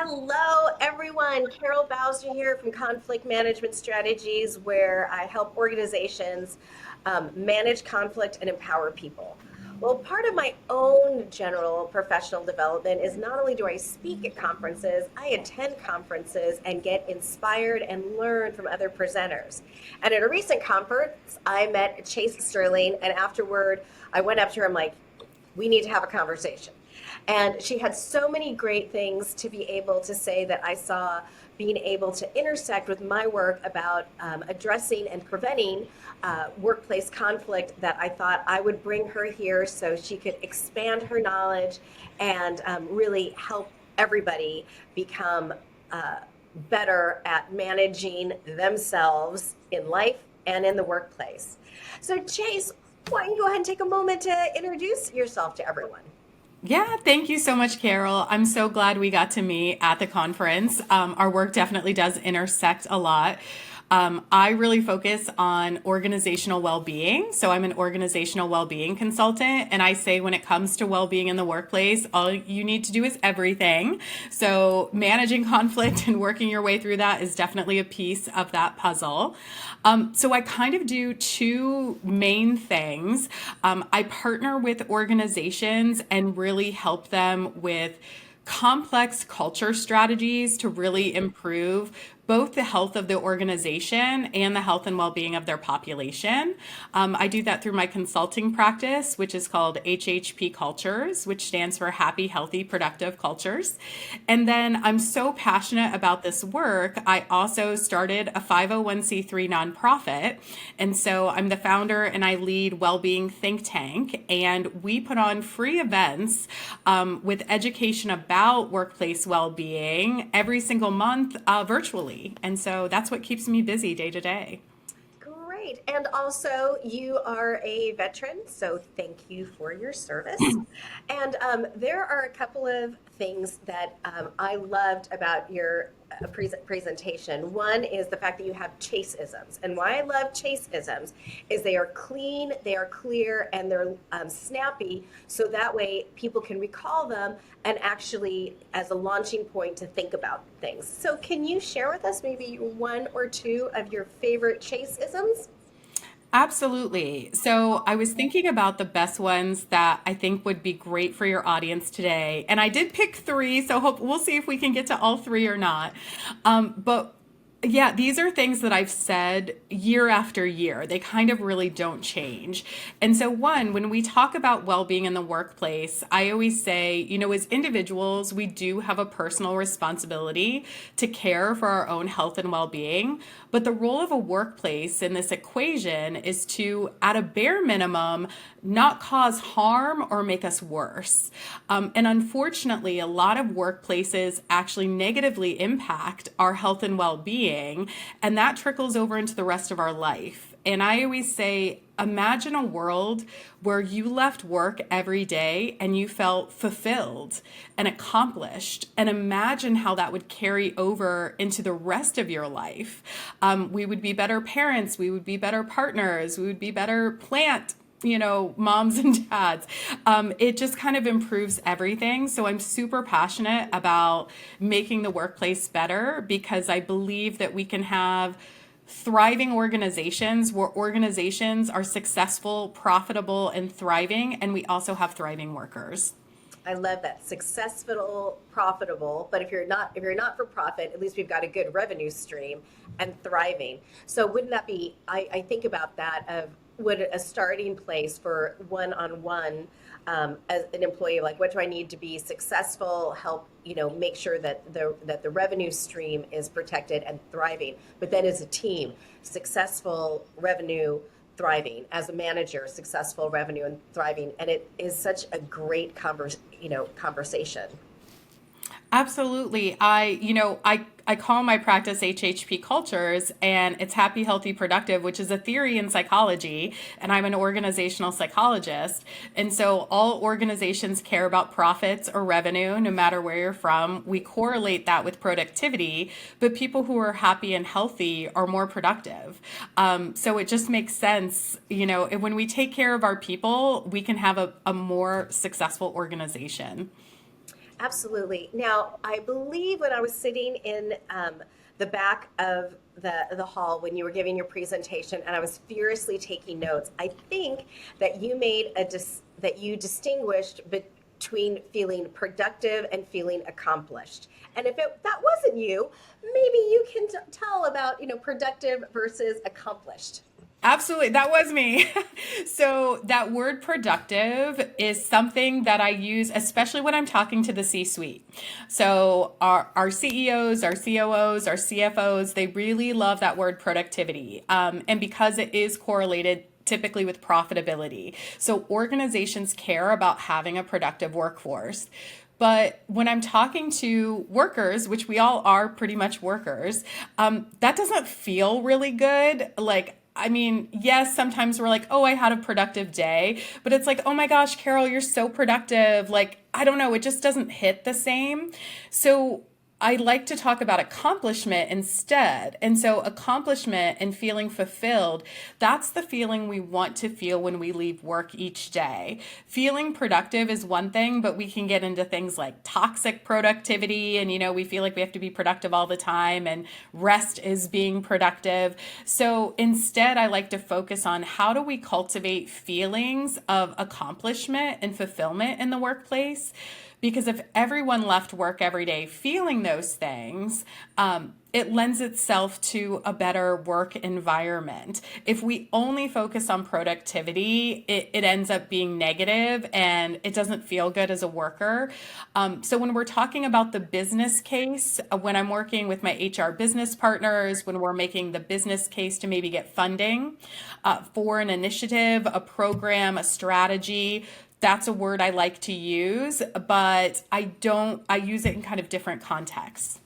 Hello, everyone. Carol Bowser here from Conflict Management Strategies, where I help organizations manage conflict and empower people. Well, part of my own general professional development is not only do I speak at conferences, I attend conferences and get inspired and learn from other presenters. And at a recent conference, I met Chase Sterling, and afterward, I went up to her. I'm like, we need to have a conversation. And she had so many great things to be able to say that I saw being able to intersect with my work about addressing and preventing workplace conflict, that I thought I would bring her here so she could expand her knowledge and really help everybody become better at managing themselves in life and in the workplace. So, Chase, why don't you go ahead and take a moment to introduce yourself to everyone? Yeah, thank you so much, Carol. I'm so glad we got to meet at the conference. Our work definitely does intersect a lot. I really focus on organizational well-being. So I'm an organizational well-being consultant. And I say when it comes to well-being in the workplace, all you need to do is everything. So managing conflict and working your way through that is definitely a piece of that puzzle. So I kind of do two main things. I partner with organizations and really help them with complex culture strategies to really improve both the health of the organization and the health and well-being of their population. I do that through my consulting practice, which is called HHP Cultures, which stands for Happy, Healthy, Productive Cultures. And then I'm so passionate about this work, I also started a 501c3 nonprofit. And so I'm the founder and I lead Wellbeing Think Tank. And we put on free events with education about workplace well-being every single month virtually. And so that's what keeps me busy day to day. Great. And also, you are a veteran, so thank you for your service. And there are a couple of things that I loved about your presentation. One is the fact that you have Chasisms. And why I love Chasisms is they are clean, they are clear, and they're snappy, so that way people can recall them and actually as a launching point to think about things. So, can you share with us maybe one or two of your favorite Chasisms? Absolutely. So I was thinking about the best ones that I think would be great for your audience today. And I did pick three, so hope we'll see if we can get to all three or not. But yeah, these are things that I've said year after year. They kind of really don't change. And so, one, when we talk about well being in the workplace, I always say, as individuals, we do have a personal responsibility to care for our own health and well being. But the role of a workplace in this equation is to, at a bare minimum, not cause harm or make us worse. And unfortunately, a lot of workplaces actually negatively impact our health and well being, and that trickles over into the rest of our life. And I always say, imagine a world where you left work every day and you felt fulfilled and accomplished. And imagine how that would carry over into the rest of your life. We would be better parents, we would be better partners, we would be better moms and dads. It just kind of improves everything. So I'm super passionate about making the workplace better because I believe that we can have thriving organizations where organizations are successful, profitable, and thriving, and we also have thriving workers. I love that. Successful, profitable, but if you're not for profit, at least we've got a good revenue stream and thriving. So wouldn't that be, I think about that of would a starting place for one-on-one as an employee, like what do I need to be successful, help, make sure that the revenue stream is protected and thriving. But then as a team, successful revenue thriving, as a manager, successful revenue and thriving. And it is such a great conversation. Absolutely. I call my practice HHP cultures and it's happy, healthy, productive, which is a theory in psychology. And I'm an organizational psychologist. And so all organizations care about profits or revenue, no matter where you're from. We correlate that with productivity, but people who are happy and healthy are more productive. So it just makes sense, when we take care of our people, we can have a more successful organization. Absolutely. Now, I believe when I was sitting in the back of the hall when you were giving your presentation, and I was furiously taking notes, I think that you made that you distinguished between feeling productive and feeling accomplished. And if that wasn't you, maybe you can tell about productive versus accomplished. Absolutely. That was me. So, that word productive is something that I use, especially when I'm talking to the C suite. So, our CEOs, our COOs, our CFOs, they really love that word productivity. And because it is correlated typically with profitability. So, organizations care about having a productive workforce. But when I'm talking to workers, which we all are pretty much workers, that doesn't feel really good. Like, I mean, yes, sometimes we're like, oh, I had a productive day, but it's like, oh my gosh, Carol, you're so productive. Like, I don't know, it just doesn't hit the same. So I like to talk about accomplishment instead. And so, accomplishment and feeling fulfilled, that's the feeling we want to feel when we leave work each day. Feeling productive is one thing, but we can get into things like toxic productivity. And, we feel like we have to be productive all the time, and rest is being productive. So, instead, I like to focus on how do we cultivate feelings of accomplishment and fulfillment in the workplace. Because if everyone left work every day feeling those things, it lends itself to a better work environment. If we only focus on productivity, it ends up being negative and it doesn't feel good as a worker. So when we're talking about the business case, when I'm working with my HR business partners, when we're making the business case to maybe get funding for an initiative, a program, a strategy, that's a word I like to use, but I use it in kind of different contexts.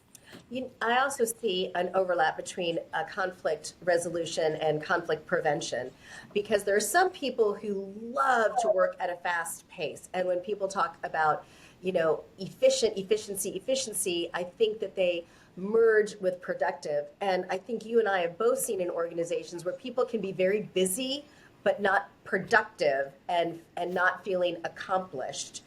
I also see an overlap between conflict resolution and conflict prevention because there are some people who love to work at a fast pace. And when people talk about, efficiency, I think that they merge with productive. And I think you and I have both seen in organizations where people can be very busy but not productive and not feeling accomplished.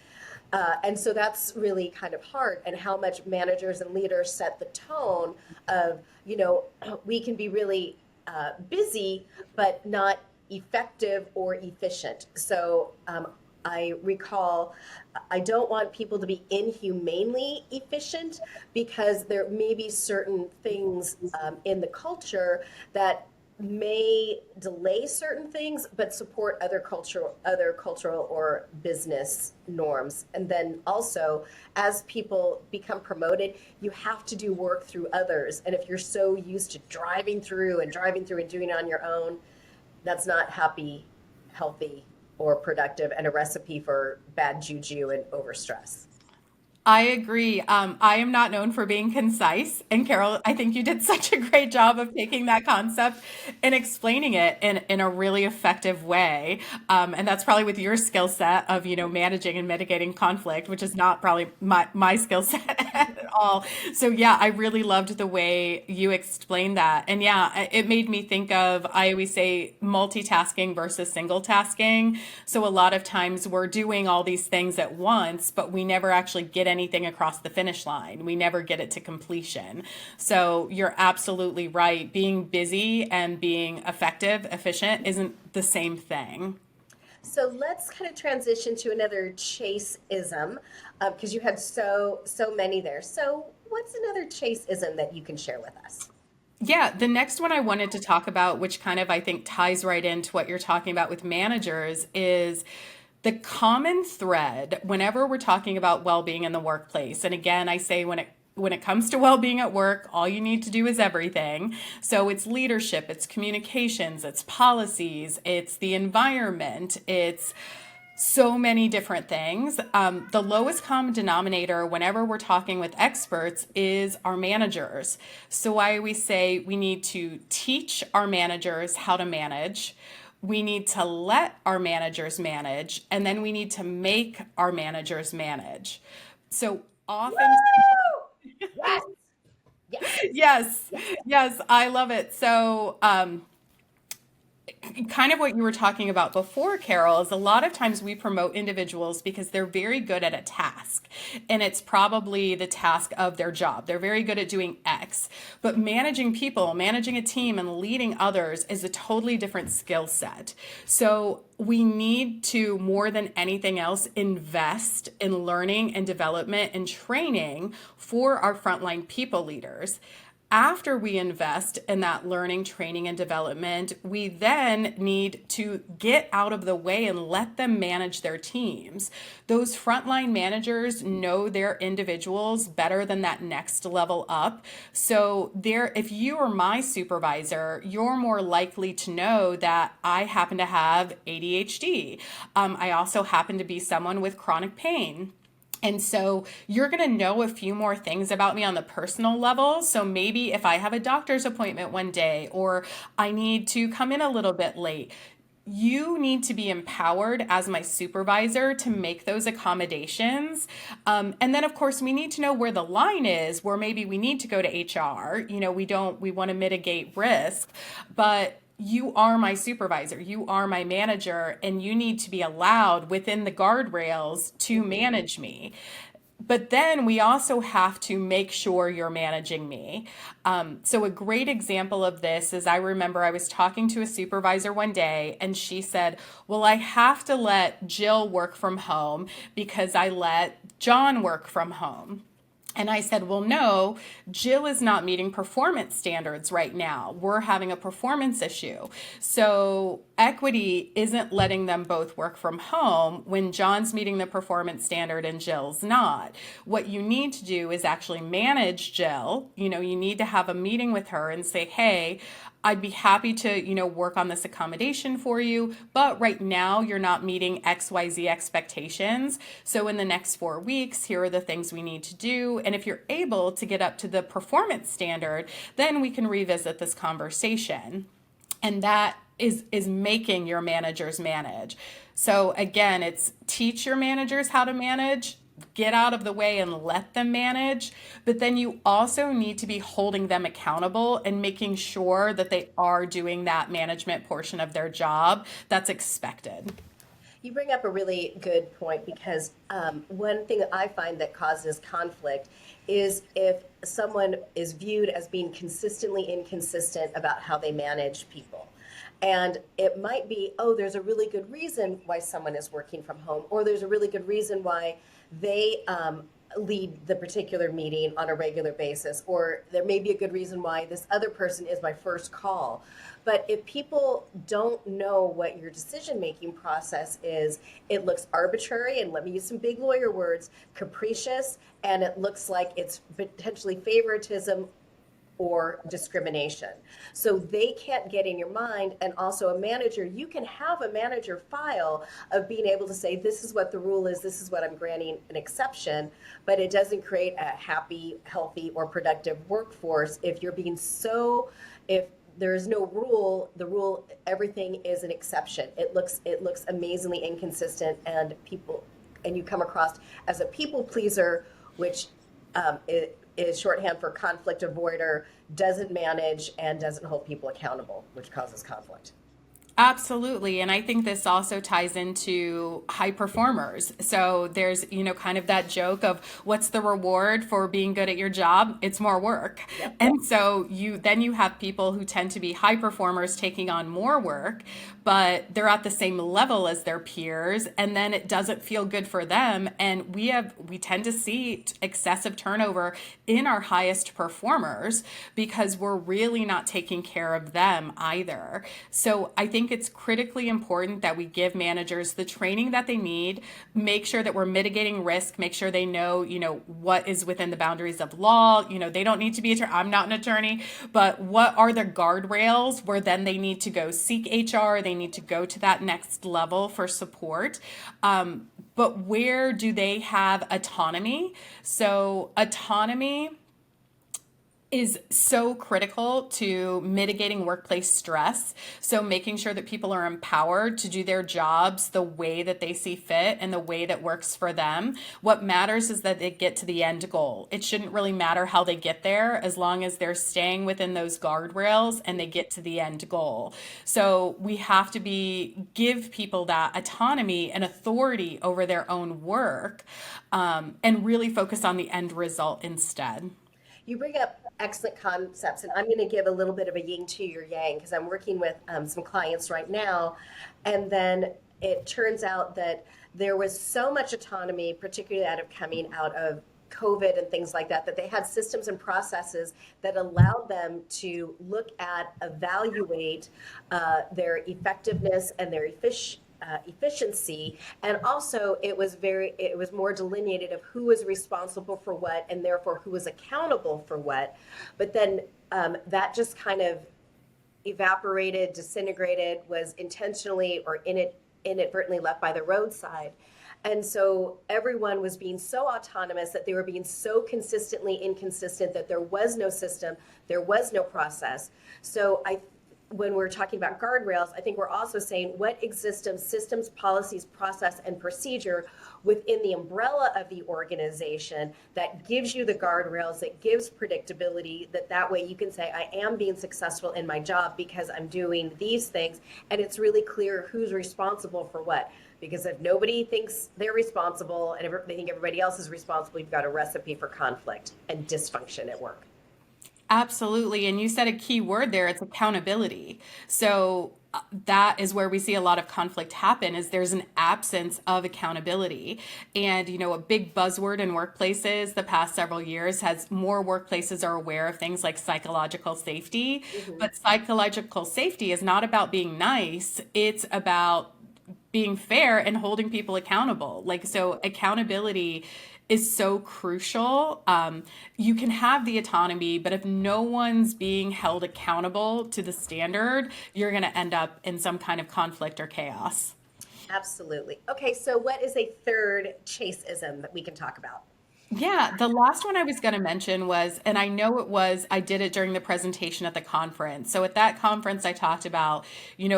And so that's really kind of hard, and how much managers and leaders set the tone of, we can be really busy, but not effective or efficient. So I recall, I don't want people to be inhumanely efficient because there may be certain things in the culture that may delay certain things but support other cultural or business norms. And then also, as people become promoted, you have to do work through others, and if you're so used to driving through and doing it on your own, that's not happy, healthy, or productive, and a recipe for bad juju and overstress. I agree. I am not known for being concise. And Carol, I think you did such a great job of taking that concept and explaining it in a really effective way. And that's probably with your skill set of, managing and mitigating conflict, which is not probably my skill set at all. So yeah, I really loved the way you explained that. And yeah, it made me think of, I always say multitasking versus single tasking. So a lot of times we're doing all these things at once, but we never actually get anything across the finish line. We never get it to completion. So you're absolutely right. Being busy and being effective, efficient isn't the same thing. So let's kind of transition to another chase-ism because you had so many there. So what's another chase-ism that you can share with us? Yeah, the next one I wanted to talk about, which kind of I think ties right into what you're talking about with managers, is the common thread whenever we're talking about well-being in the workplace. And again, I say when it comes to well-being at work, all you need to do is everything. So it's leadership, it's communications, it's policies, it's the environment, it's so many different things. The lowest common denominator whenever we're talking with experts is our managers. So I always say we need to teach our managers how to manage. We need to let our managers manage, and then we need to make our managers manage. So often, Woo! Yes, yes, yes, yes. yes, I love it. So, kind of what you were talking about before, Carol, is a lot of times we promote individuals because they're very good at a task. and it's probably the task of their job. They're very good at doing X, but managing people, managing a team, and leading others is a totally different skill set. So we need to, more than anything else, invest in learning and development and training for our frontline people leaders. After we invest in that learning, training, and development, we then need to get out of the way and let them manage their teams. Those frontline managers know their individuals better than that next level up. So if you are my supervisor, you're more likely to know that I happen to have ADHD. I also happen to be someone with chronic pain. And so you're going to know a few more things about me on the personal level. So maybe if I have a doctor's appointment one day, or I need to come in a little bit late, you need to be empowered as my supervisor to make those accommodations. And then, of course, we need to know where the line is, where maybe we need to go to HR. We want to mitigate risk, but you are my supervisor, you are my manager, and you need to be allowed within the guardrails to manage me. But then we also have to make sure you're managing me. So a great example of this is, I remember I was talking to a supervisor one day and she said, well, I have to let Jill work from home because I let John work from home. And I said, well, no, Jill is not meeting performance standards right now. We're having a performance issue. So equity isn't letting them both work from home when John's meeting the performance standard and Jill's not. What you need to do is actually manage Jill. You need to have a meeting with her and say, hey, I'd be happy to, work on this accommodation for you, but right now you're not meeting XYZ expectations. So in the next 4 weeks, here are the things we need to do. And if you're able to get up to the performance standard, then we can revisit this conversation. And that is making your managers manage. So again, it's teach your managers how to manage, get out of the way and let them manage, but then you also need to be holding them accountable and making sure that they are doing that management portion of their job that's expected. You bring up a really good point, because one thing that I find that causes conflict is if someone is viewed as being consistently inconsistent about how they manage people. And it might be, oh, there's a really good reason why someone is working from home, or there's a really good reason why they lead the particular meeting on a regular basis, or there may be a good reason why this other person is my first call. But if people don't know what your decision-making process is, it looks arbitrary, and let me use some big lawyer words, capricious, and it looks like it's potentially favoritism or discrimination. So they can't get in your mind. And also a manager, you can have a manager file of being able to say, this is what the rule is, this is what I'm granting an exception, but it doesn't create a happy, healthy, or productive workforce if you're being if there is no rule, everything is an exception. It looks amazingly inconsistent, and you come across as a people pleaser, which is shorthand for conflict avoider, doesn't manage, and doesn't hold people accountable, which causes conflict. Absolutely. And I think this also ties into high performers. So there's, kind of that joke of what's the reward for being good at your job? It's more work. Yep. And so you have people who tend to be high performers taking on more work, but they're at the same level as their peers, and then it doesn't feel good for them. And we tend to see excessive turnover in our highest performers because we're really not taking care of them either. So I think it's critically important that we give managers the training that they need, make sure that we're mitigating risk, make sure they know, what is within the boundaries of law. They don't need to be I'm not an attorney, but what are the guardrails where then they need to go seek HR, they need to go to that next level for support. But where do they have autonomy? So autonomy is so critical to mitigating workplace stress. So, making sure that people are empowered to do their jobs the way that they see fit and the way that works for them. What matters is that they get to the end goal. It shouldn't really matter how they get there as long as they're staying within those guardrails and they get to the end goal. So, we have to give people that autonomy and authority over their own work, and really focus on the end result instead. You bring up excellent concepts, and I'm going to give a little bit of a yin to your yang because I'm working with some clients right now. And then it turns out that there was so much autonomy, particularly out of coming out of COVID and things like that, that they had systems and processes that allowed them to look at, evaluate their effectiveness and their efficiency, and also it was more delineated of who was responsible for what and therefore who was accountable for what. But then that just kind of evaporated, disintegrated, was intentionally or inadvertently left by the roadside. And so everyone was being so autonomous that they were being so consistently inconsistent that there was no system, there was no process. So when we're talking about guardrails, I think we're also saying what exists systems, policies, process, and procedure within the umbrella of the organization that gives you the guardrails, that gives predictability, that way you can say, I am being successful in my job because I'm doing these things, and it's really clear who's responsible for what. Because if nobody thinks they're responsible and they think everybody else is responsible, you've got a recipe for conflict and dysfunction at work. Absolutely. And you said a key word there, it's accountability. So that is where we see a lot of conflict happen is there's an absence of accountability. And a big buzzword in workplaces the past several years has more workplaces are aware of things like psychological safety. Mm-hmm. But psychological safety is not about being nice, it's about being fair and holding people accountable. Like, so accountability is so crucial. You can have the autonomy, but if no one's being held accountable to the standard, you're going to end up in some kind of conflict or chaos. Absolutely. Okay, so what is a third chaseism that we can talk about? Yeah, the last one I was going to mention was, and I know it was, I did it during the presentation at the conference. So at that conference, I talked about,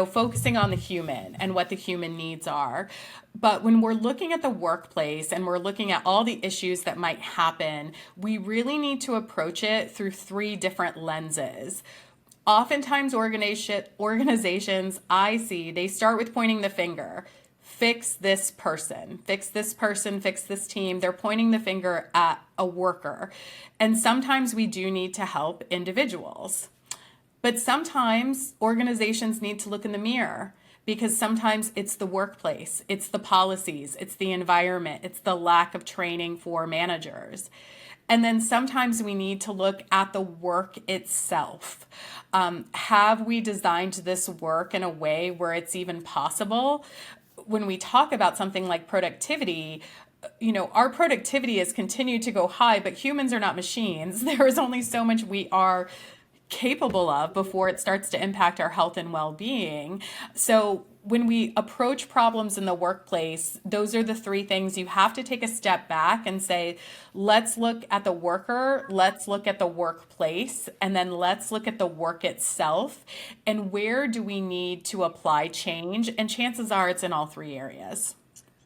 focusing on the human and what the human needs are. But when we're looking at the workplace and we're looking at all the issues that might happen, we really need to approach it through three different lenses. Oftentimes, organizations I see, they start with pointing the finger. Fix this person, fix this person, fix this team. They're pointing the finger at a worker. And sometimes we do need to help individuals. But sometimes organizations need to look in the mirror because sometimes it's the workplace, it's the policies, it's the environment, it's the lack of training for managers. And then sometimes we need to look at the work itself. Have we designed this work in a way where it's even possible? When we talk about something like productivity, our productivity has continued to go high, but humans are not machines. There is only so much we are capable of before it starts to impact our health and well-being. So when we approach problems in the workplace, those are the three things you have to take a step back and say, let's look at the worker, let's look at the workplace, and then let's look at the work itself. And where do we need to apply change? And chances are it's in all three areas.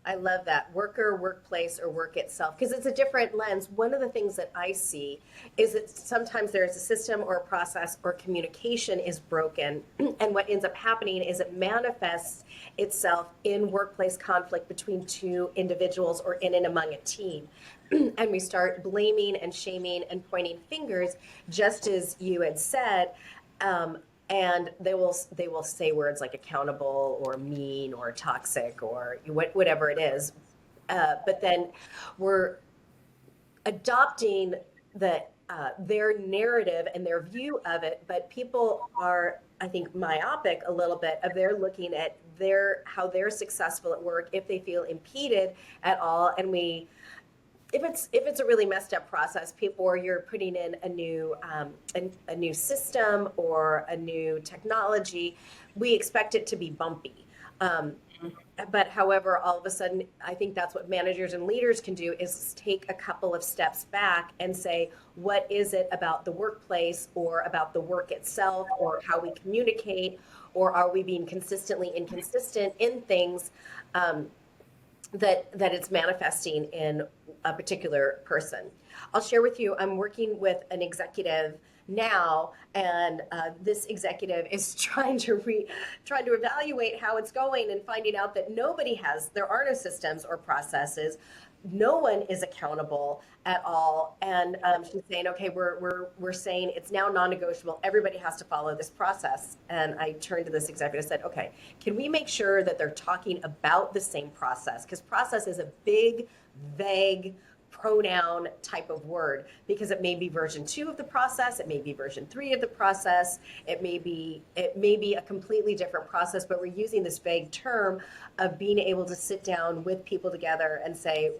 I love that. Worker, workplace, or work itself, because it's a different lens. One of the things that I see is that sometimes there's a system or a process or communication is broken. And what ends up happening is it manifests itself in workplace conflict between two individuals or in and among a team. And we start blaming and shaming and pointing fingers, just as you had said. And they will say words like accountable or mean or toxic or whatever it is. But then we're adopting their narrative and their view of it. But people are, I think, myopic a little bit of they're looking at how they're successful at work if they feel impeded at all. And if it's a really messed up process, or you're putting in a new system or a new technology, we expect it to be bumpy. But however, all of a sudden, I think that's what managers and leaders can do is take a couple of steps back and say, what is it about the workplace or about the work itself or how we communicate, or are we being consistently inconsistent in things um, that it's manifesting in a particular person. I'll share with you, I'm working with an executive now, and this executive is trying to evaluate how it's going and finding out that there are no systems or processes. No one is accountable at all, and she's saying, okay, we're saying it's now non-negotiable. Everybody has to follow this process. And I turned to this executive and said, okay, can we make sure that they're talking about the same process? Because process is a big, vague pronoun type of word, because it may be version 2 of the process, it may be version 3 of the process, it may be a completely different process, but we're using this vague term of being able to sit down with people together and say,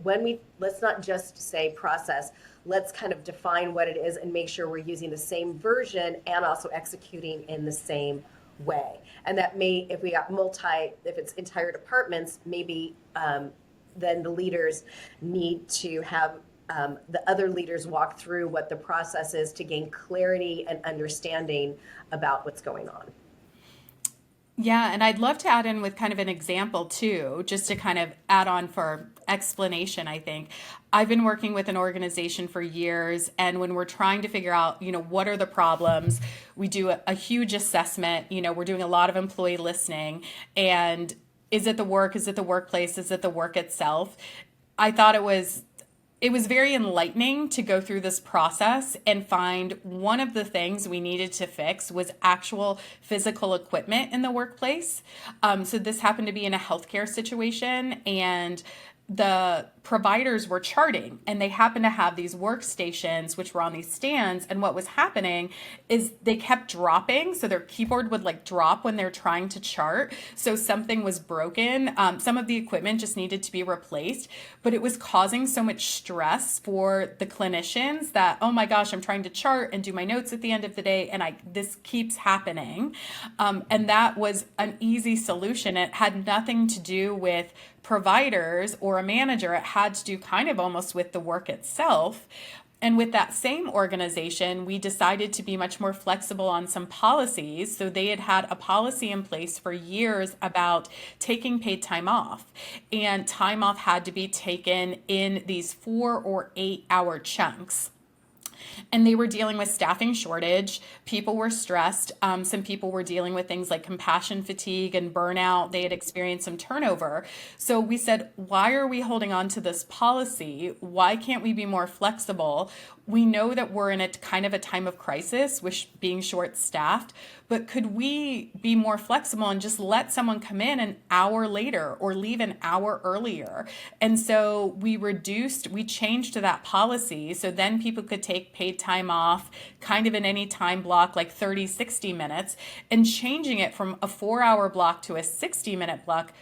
let's not just say process, let's kind of define what it is and make sure we're using the same version and also executing in the same way. And that may, if it's entire departments, maybe then the leaders need to have the other leaders walk through what the process is to gain clarity and understanding about what's going on. Yeah, and I'd love to add in with kind of an example too, just to kind of add on for explanation, I think. I've been working with an organization for years, and when we're trying to figure out, what are the problems, we do a huge assessment. We're doing a lot of employee listening, and is it the work? Is it the workplace? Is it the work itself? I thought it was very enlightening to go through this process and find one of the things we needed to fix was actual physical equipment in the workplace. So this happened to be in a healthcare situation, and the providers were charting, and they happened to have these workstations which were on these stands, and what was happening is they kept dropping, so their keyboard would like drop when they're trying to chart. So something was broken. Some of the equipment just needed to be replaced, but it was causing so much stress for the clinicians that, oh my gosh, I'm trying to chart and do my notes at the end of the day, and this keeps happening. And that was an easy solution. It had nothing to do with providers or a manager. It had to do kind of almost with the work itself. And with that same organization, we decided to be much more flexible on some policies. So they had had a policy in place for years about taking paid time off. And time off had to be taken in these 4 or 8 hour chunks. And they were dealing with staffing shortage. People were stressed. Some people were dealing with things like compassion fatigue and burnout. They had experienced some turnover. So we said, why are we holding on to this policy? Why can't we be more flexible? We know that we're in a kind of a time of crisis with being short staffed, but could we be more flexible and just let someone come in an hour later or leave an hour earlier? And so we changed to that policy. So then people could take paid time off kind of in any time block, like 30, 60 minutes, and changing it from a 4-hour block to a 60-minute block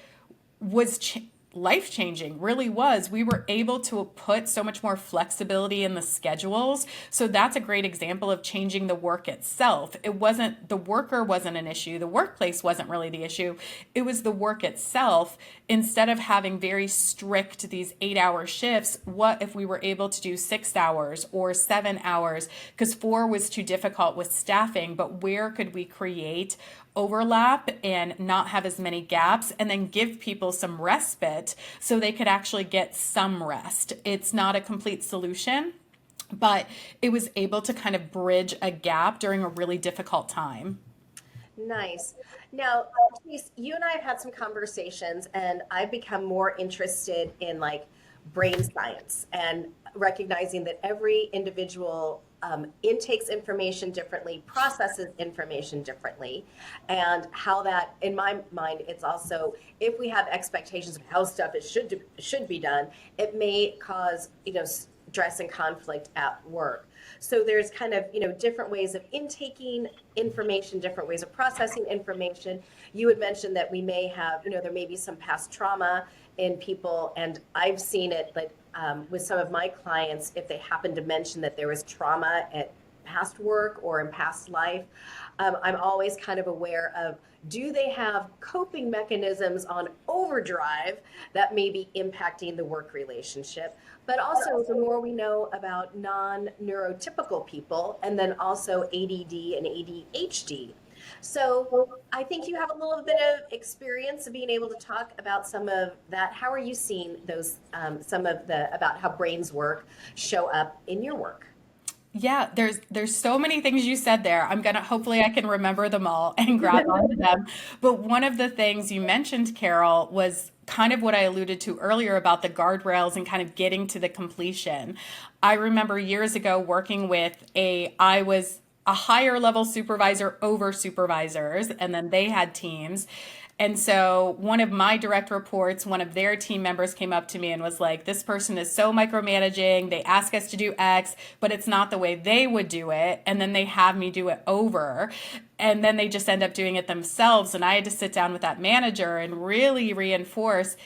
was life-changing, really was. We were able to put so much more flexibility in the schedules. So that's a great example of changing the work itself. The worker wasn't an issue. The workplace wasn't really the issue. It was the work itself. Instead of having very strict, these 8-hour shifts, what if we were able to do 6 hours or 7 hours? Because 4 was too difficult with staffing, but where could we create overlap and not have as many gaps, and then give people some respite so they could actually get some rest? It's not a complete solution, but it was able to kind of bridge a gap during a really difficult time. Nice. Now, Denise, you and I have had some conversations, and I've become more interested in like brain science and recognizing that every individual intakes information differently, processes information differently, and how that, in my mind, it's also, if we have expectations of how stuff should be done, it may cause stress and conflict at work. So there's kind of different ways of intaking information, different ways of processing information. You had mentioned that we may have there may be some past trauma in people, and I've seen it like with some of my clients, if they happen to mention that there was trauma past work or in past life, I'm always kind of aware of, do they have coping mechanisms on overdrive that may be impacting the work relationship? But also, the more we know about non-neurotypical people, and then also ADD and ADHD. So I think you have a little bit of experience of being able to talk about some of that. How are you seeing those, some of the, about how brains work show up in your work? Yeah, there's so many things you said there. I'm gonna hopefully I can remember them all and grab onto them. But one of the things you mentioned, Carol, was kind of what I alluded to earlier about the guardrails and kind of getting to the completion. I remember years ago working with I was a higher level supervisor over supervisors, and then they had teams. And so one of my direct reports, one of their team members came up to me and was like, this person is so micromanaging. They ask us to do X, but it's not the way they would do it. And then they have me do it over. And then they just end up doing it themselves. And I had to sit down with that manager and really reinforce,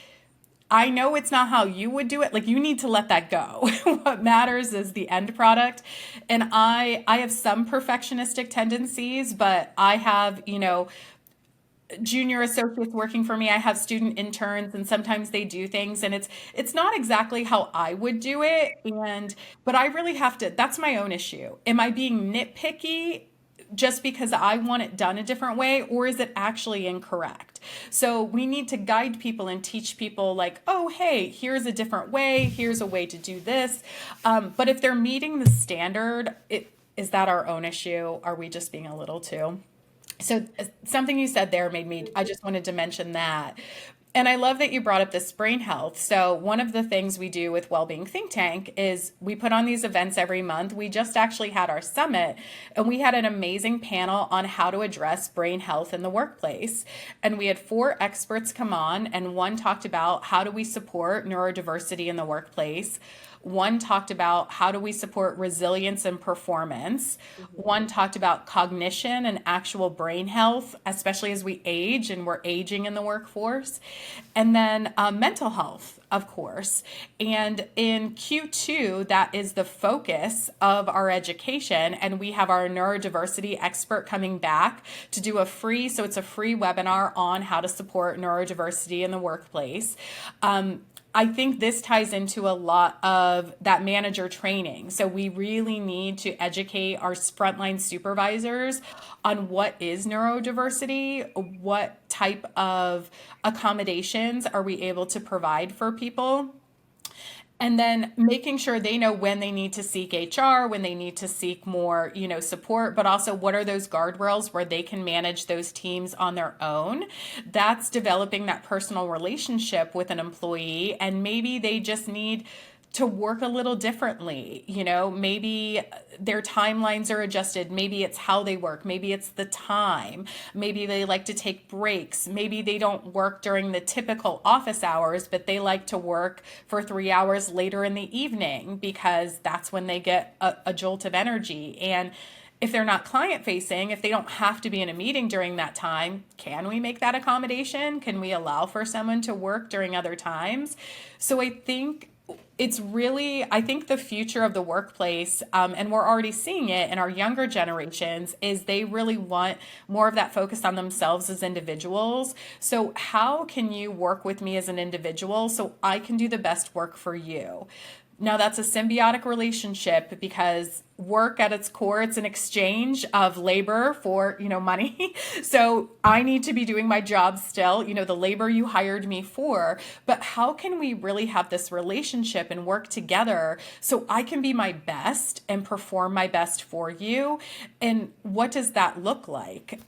I know it's not how you would do it. Like, you need to let that go. What matters is the end product. And I have some perfectionistic tendencies, but I have, junior associates working for me. I have student interns, and sometimes they do things and it's not exactly how I would do it. And but I really have to, that's my own issue. Am I being nitpicky just because I want it done a different way, or is it actually incorrect? So we need to guide people and teach people, like, oh, hey, here's a different way, here's a way to do this. But if they're meeting the standard, is that our own issue? Are we just being a little too? So something you said there made me, I just wanted to mention that. And I love that you brought up this brain health. So one of the things we do with Wellbeing Think Tank is we put on these events every month. We just actually had our summit, and we had an amazing panel on how to address brain health in the workplace. And we had 4 experts come on, and one talked about how do we support neurodiversity in the workplace. One talked about how do we support resilience and performance. One talked about cognition and actual brain health, especially as we age and we're aging in the workforce. And then mental health, of course. And in Q2, that is the focus of our education. And we have our neurodiversity expert coming back to do so it's a free webinar on how to support neurodiversity in the workplace. I think this ties into a lot of that manager training. So we really need to educate our frontline supervisors on what is neurodiversity, what type of accommodations are we able to provide for people. And then making sure they know when they need to seek HR, when they need to seek more, support, but also what are those guardrails where they can manage those teams on their own. That's developing that personal relationship with an employee, and maybe they just need to work a little differently. Maybe their timelines are adjusted. Maybe it's how they work. Maybe it's the time. Maybe they like to take breaks. Maybe they don't work during the typical office hours, but they like to work for 3 hours later in the evening because that's when they get a jolt of energy. And if they're not client facing, if they don't have to be in a meeting during that time, can we make that accommodation? Can we allow for someone to work during other times? So I think the future of the workplace, and we're already seeing it in our younger generations, is they really want more of that focus on themselves as individuals. So how can you work with me as an individual so I can do the best work for you? Now, that's a symbiotic relationship because work at its core, it's an exchange of labor for, money. So I need to be doing my job still, the labor you hired me for. But how can we really have this relationship and work together so I can be my best and perform my best for you? And what does that look like?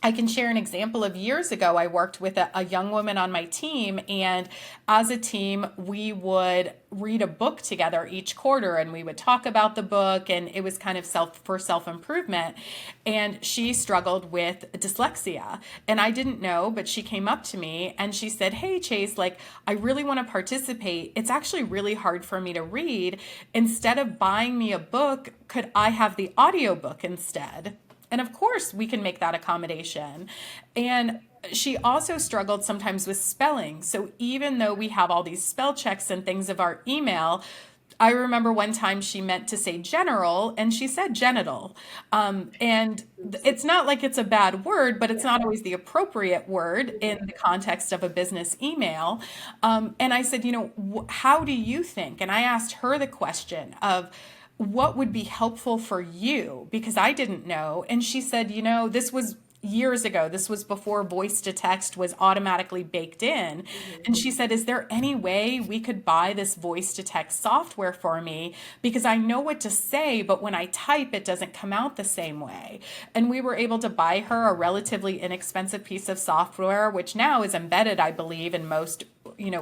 I can share an example of years ago. I worked with a young woman on my team, and as a team, we would read a book together each quarter, and we would talk about the book, and it was kind of self-improvement. And she struggled with dyslexia, and I didn't know, but she came up to me and she said, "Hey, Chase, I really want to participate. It's actually really hard for me to read. Instead of buying me a book, could I have the audiobook instead?" And of course, we can make that accommodation. And she also struggled sometimes with spelling. So even though we have all these spell checks and things of our email, I remember one time she meant to say general and she said genital. And Oops. it's not like it's a bad word, but it's Yeah. not always the appropriate word in Mhm. the context of a business email. And I said, how do you think? And I asked her the question of, what would be helpful for you? Because I didn't know. And she said, this was years ago. This was before voice to text was automatically baked in. Mhm. And she said, is there any way we could buy this voice to text software for me? Because I know what to say, but when I type, it doesn't come out the same way. And we were able to buy her a relatively inexpensive piece of software, which now is embedded, I believe, in most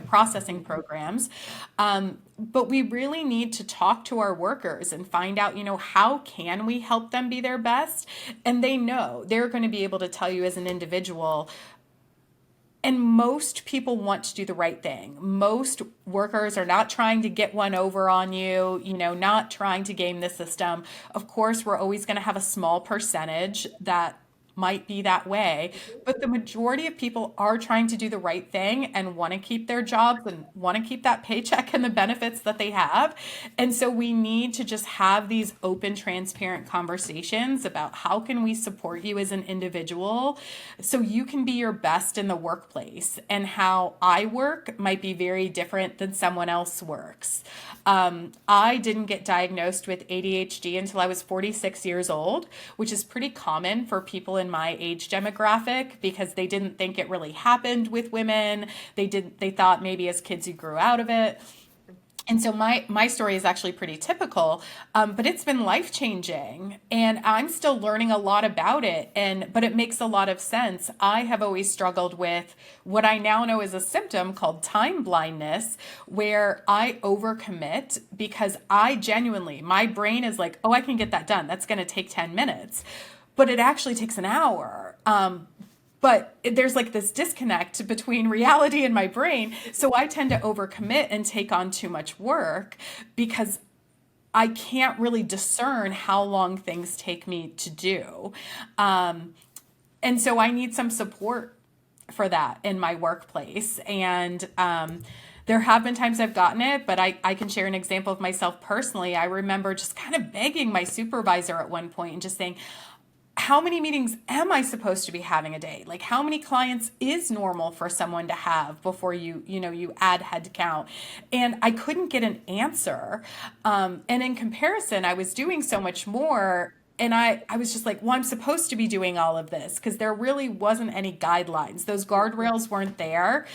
processing programs. But we really need to talk to our workers and find out, how can we help them be their best? And they know they're going to be able to tell you as an individual. And most people want to do the right thing. Most workers are not trying to get one over on you, not trying to game the system. Of course, we're always going to have a small percentage that might be that way, but the majority of people are trying to do the right thing and want to keep their jobs and want to keep that paycheck and the benefits that they have. And so we need to just have these open, transparent conversations about how can we support you as an individual so you can be your best in the workplace, and how I work might be very different than someone else works. I didn't get diagnosed with ADHD until I was 46 years old, which is pretty common for people in my age demographic because they didn't think it really happened with women. They thought maybe as kids you grew out of it. And so my story is actually pretty typical, but it's been life changing, and I'm still learning a lot about it. But it makes a lot of sense. I have always struggled with what I now know is a symptom called time blindness, where I overcommit because I genuinely, my brain is like, oh, I can get that done. That's going to take 10 minutes, but it actually takes an hour. But there's like this disconnect between reality and my brain. So I tend to overcommit and take on too much work because I can't really discern how long things take me to do. And so I need some support for that in my workplace. And there have been times I've gotten it, but I can share an example of myself personally. I remember just kind of begging my supervisor at one point and just saying, how many meetings am I supposed to be having a day? Like, how many clients is normal for someone to have before you add head count? And I couldn't get an answer. And in comparison, I was doing so much more. And I was just like, well, I'm supposed to be doing all of this because there really wasn't any guidelines. Those guardrails weren't there.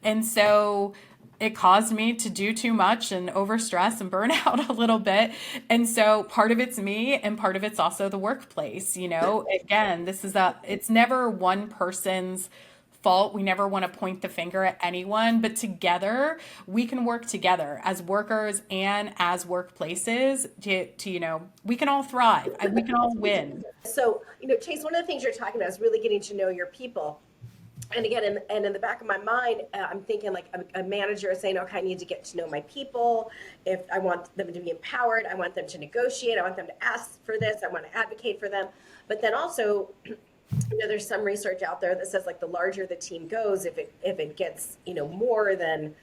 And so it caused me to do too much and overstress and burn out a little bit. And so part of it's me and part of it's also the workplace. Again, it's never one person's fault. We never want to point the finger at anyone, but together we can work together as workers and as workplaces to we can all thrive. We can all win. So, Chase, one of the things you're talking about is really getting to know your people. And again, in the back of my mind, I'm thinking like a manager is saying, okay, I need to get to know my people. If I want them to be empowered, I want them to negotiate, I want them to ask for this, I want to advocate for them. But then also, there's some research out there that says like the larger the team goes, if it gets, more than,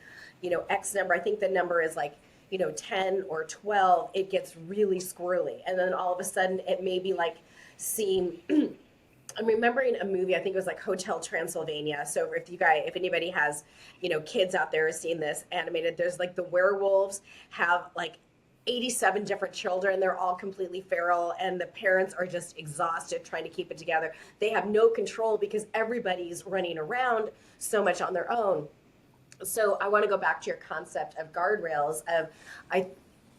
X number, I think the number is like, 10 or 12, it gets really squirrely. And then all of a sudden it may be like seem I'm remembering a movie, I think it was like Hotel Transylvania. So if anybody has, kids out there who's seen this animated, there's like the werewolves have like 87 different children. They're all completely feral and the parents are just exhausted trying to keep it together. They have no control because everybody's running around so much on their own. So I want to go back to your concept of guardrails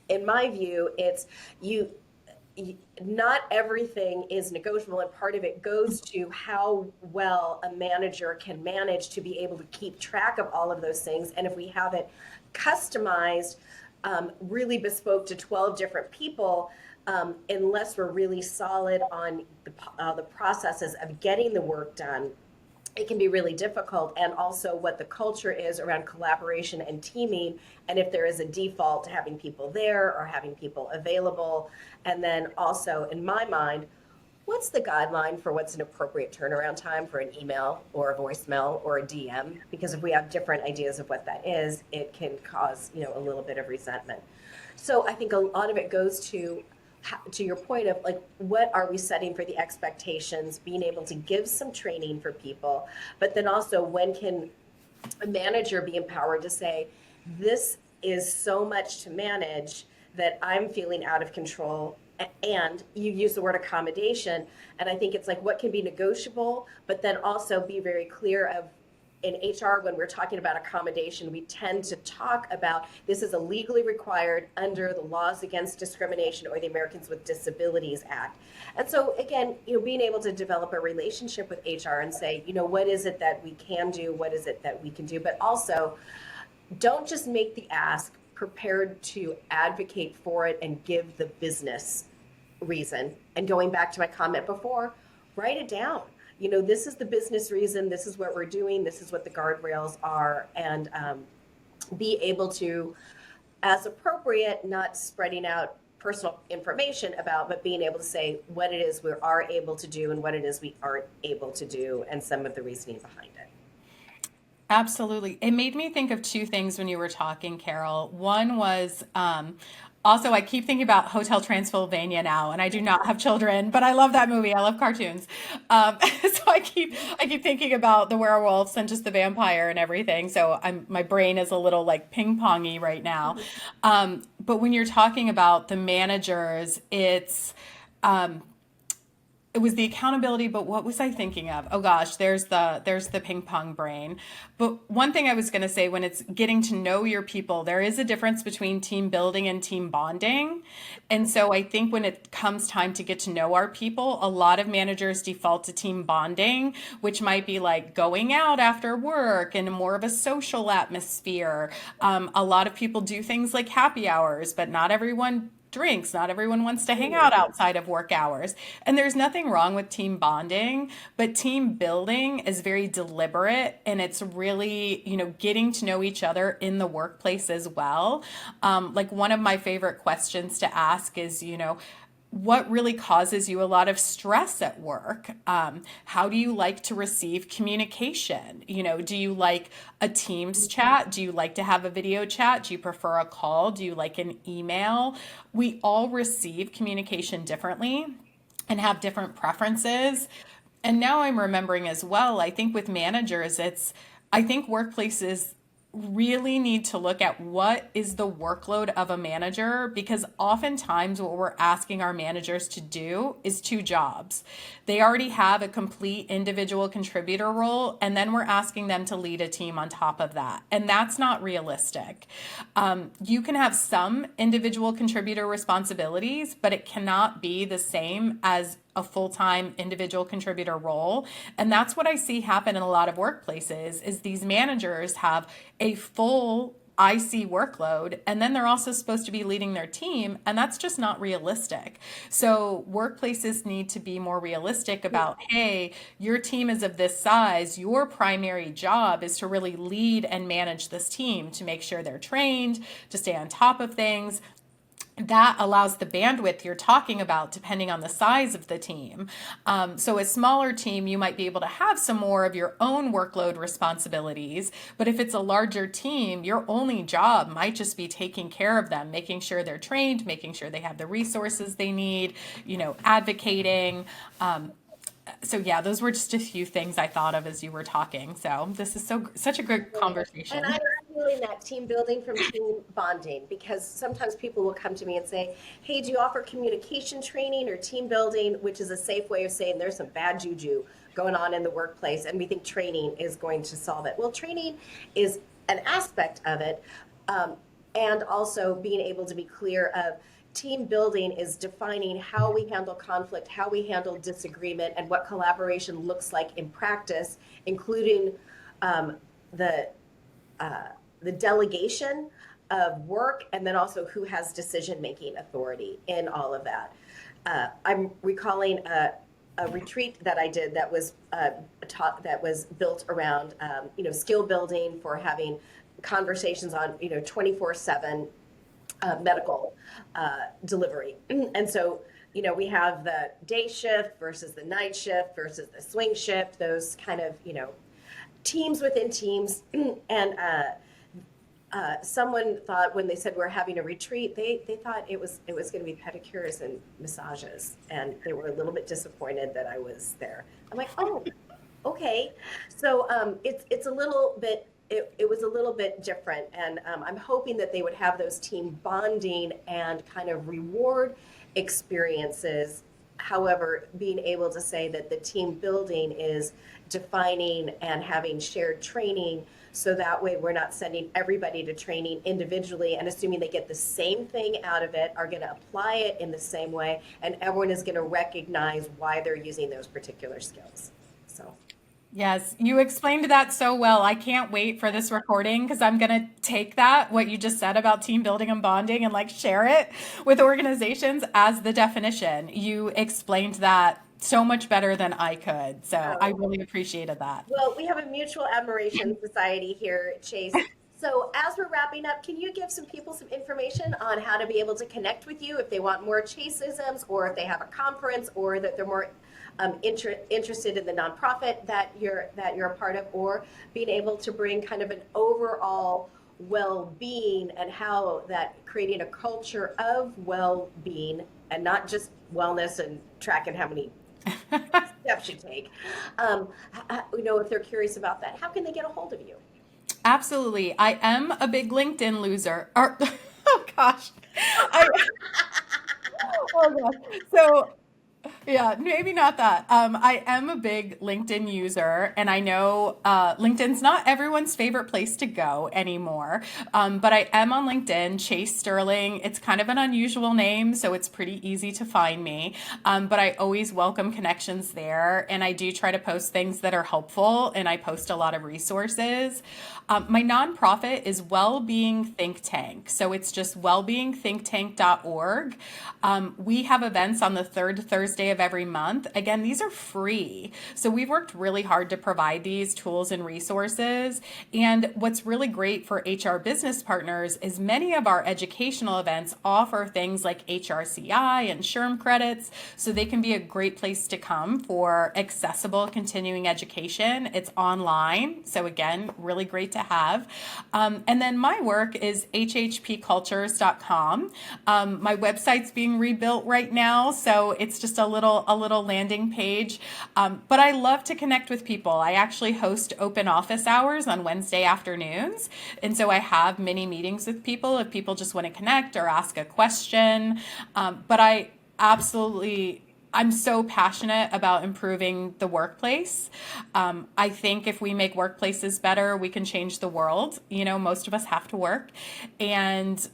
in my view, it's not everything is negotiable, and part of it goes to how well a manager can manage to be able to keep track of all of those things. And if we have it customized, really bespoke to 12 different people, unless we're really solid on the processes of getting the work done, it can be really difficult. And also what the culture is around collaboration and teaming, and if there is a default to having people there or having people available. And then also, in my mind, what's the guideline for what's an appropriate turnaround time for an email or a voicemail or a DM? Because if we have different ideas of what that is, it can cause, a little bit of resentment. So I think a lot of it goes to your point of like, what are we setting for the expectations, being able to give some training for people, but then also when can a manager be empowered to say, this is so much to manage that I'm feeling out of control. And you use the word accommodation. And I think it's like, what can be negotiable, but then also be very clear of, in HR, when we're talking about accommodation, we tend to talk about this is a legally required under the Laws Against Discrimination or the Americans with Disabilities Act. And so again, being able to develop a relationship with HR and say, what is it that we can do? What is it that we can do? But also, don't just make the ask, prepared to advocate for it and give the business reason. And going back to my comment before, write it down. This is the business reason, this is what we're doing, this is what the guardrails are, and be able to, as appropriate, not spreading out personal information about, but being able to say what it is we are able to do and what it is we aren't able to do, and some of the reasoning behind it. Absolutely. It made me think of two things when you were talking, Carol. One was also, I keep thinking about Hotel Transylvania now, and I do not have children, but I love that movie. I love cartoons. So I keep thinking about the werewolves and just the vampire and everything. So my brain is a little like ping pongy right now. But when you're talking about the managers, um, it was the accountability, but what was I thinking of? Oh gosh, there's the ping pong brain. But one thing I was going to say, when it's getting to know your people, there is a difference between team building and team bonding. And so I think when it comes time to get to know our people, a lot of managers default to team bonding, which might be like going out after work and more of a social atmosphere. A lot of people do things like happy hours, but not everyone drinks. Not everyone wants to hang out outside of work hours. And there's nothing wrong with team bonding, but team building is very deliberate, and it's really, getting to know each other in the workplace as well. Like one of my favorite questions to ask is, what really causes you a lot of stress at work? How do you like to receive communication? Do you like a Teams chat? Do you like to have a video chat? Do you prefer a call? Do you like an email? We all receive communication differently and have different preferences. And now I'm remembering as well, I think with managers, I think workplaces really need to look at what is the workload of a manager, because oftentimes what we're asking our managers to do is two jobs. They already have a complete individual contributor role, and then we're asking them to lead a team on top of that. And that's not realistic. You can have some individual contributor responsibilities, but it cannot be the same as a full-time individual contributor role. And that's what I see happen in a lot of workplaces is these managers have a full IC workload, and then they're also supposed to be leading their team, and that's just not realistic. So workplaces need to be more realistic about, hey, your team is of this size. Your primary job is to really lead and manage this team to make sure they're trained, to stay on top of things. That allows the bandwidth you're talking about depending on the size of the team. So a smaller team, you might be able to have some more of your own workload responsibilities. But if it's a larger team, your only job might just be taking care of them, making sure they're trained, making sure they have the resources they need, advocating. So yeah, those were just a few things I thought of as you were talking. So this is such a good And conversation. I'm feeling that team building from team bonding, because sometimes people will come to me and say, hey, do you offer communication training or team building, which is a safe way of saying there's some bad juju going on in the workplace, and we think training is going to solve it. Well, training is an aspect of it, and also being able to be clear of team building is defining how we handle conflict, how we handle disagreement, and what collaboration looks like in practice, including the the delegation of work, and then also who has decision-making authority in all of that. I'm recalling a retreat that I did that was taught, that was built around skill building for having conversations on 24/7 medical delivery. And so we have the day shift versus the night shift versus the swing shift, those kind of teams within teams. And someone thought when they said we're having a retreat, they thought it was going to be pedicures and massages, and they were a little bit disappointed that I was there. I'm like, oh, okay. So it's a little bit. It was a little bit different, and I'm hoping that they would have those team bonding and kind of reward experiences. However, being able to say that the team building is defining and having shared training, so that way we're not sending everybody to training individually and assuming they get the same thing out of it, are going to apply it in the same way, and everyone is going to recognize why they're using those particular skills. So. Yes, you explained that so well. I can't wait for this recording because I'm going to take that, what you just said about team building and bonding, and like share it with organizations as the definition. You explained that so much better than I could. So I Oh, really appreciated that. well, we have a mutual admiration society here, Chase. So as we're wrapping up, can you give some people some information on how to be able to connect with you if they want more Chasisms, or if they have a conference, or that they're more interested in the nonprofit that you're a part of, or being able to bring kind of an overall well-being, and how that creating a culture of well-being and not just wellness and tracking how many steps you take. If they're curious about that, how can they get a hold of you? Absolutely. I am a big LinkedIn loser. Or, oh gosh. I, oh gosh. So yeah, maybe not that. I am a big LinkedIn user, and I know LinkedIn's not everyone's favorite place to go anymore. But I am on LinkedIn, Chase Sterling. It's kind of an unusual name, so it's pretty easy to find me. But I always welcome connections there, and I do try to post things that are helpful, and I post a lot of resources. My nonprofit is Wellbeing Think Tank. So it's just wellbeingthinktank.org. We have events on the third Thursday of every month. Again, these are free. So we've worked really hard to provide these tools and resources. And what's really great for HR business partners is many of our educational events offer things like HRCI and SHRM credits. So they can be a great place to come for accessible continuing education. It's online. So again, really great to have. And then my work is hhpcultures.com. My website's being rebuilt right now, so it's just a little landing page. But I love to connect with people. I actually host open office hours on Wednesday afternoons, and so I have many meetings with people if people just want to connect or ask a question. But absolutely I'm so passionate about improving the workplace. I think if we make workplaces better, we can change the world. You know, most of us have to work. And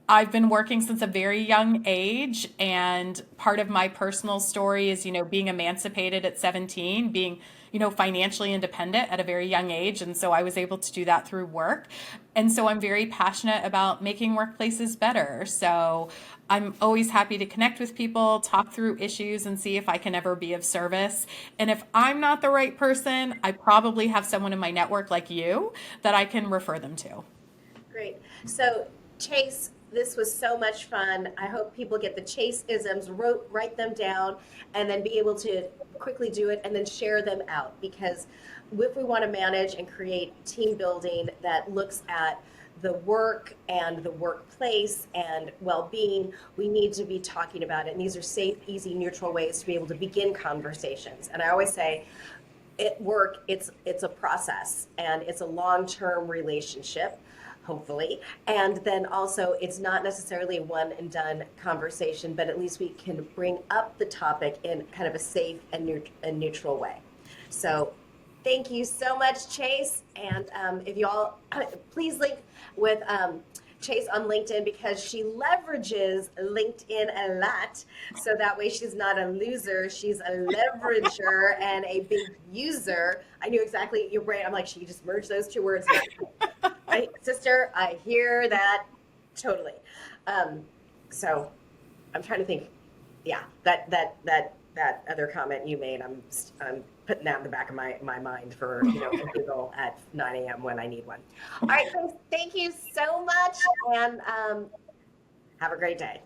I've been working since a very young age, and part of my personal story is, being emancipated at 17, being, financially independent at a very young age. And so I was able to do that through work. And so I'm very passionate about making workplaces better. So I'm always happy to connect with people, talk through issues, and see if I can ever be of service. And if I'm not the right person, I probably have someone in my network like you that I can refer them to. Great. So, Chase, this was so much fun. I hope people get the Chase isms, write them down, and then be able to quickly do it and then share them out. Because if we want to manage and create team building that looks at the work and the workplace and well-being, we need to be talking about it. And these are safe, easy, neutral ways to be able to begin conversations. And I always say, at work, it's a process, and it's a long-term relationship, hopefully. And then also, it's not necessarily a one and done conversation, but at least we can bring up the topic in kind of a safe and neutral way. So thank you so much, Chase. And if you all, please link with Chase on LinkedIn, because she leverages LinkedIn a lot. So that way she's not a loser, she's a leverager and a big user. I knew exactly your brain. I'm like, she just merged those two words. Right, sister, I hear that totally. So I'm trying to think. Yeah, that other comment you made, I'm putting that in the back of my mind for Google at 9 a.m. when I need one. All right, thank you so much, and have a great day.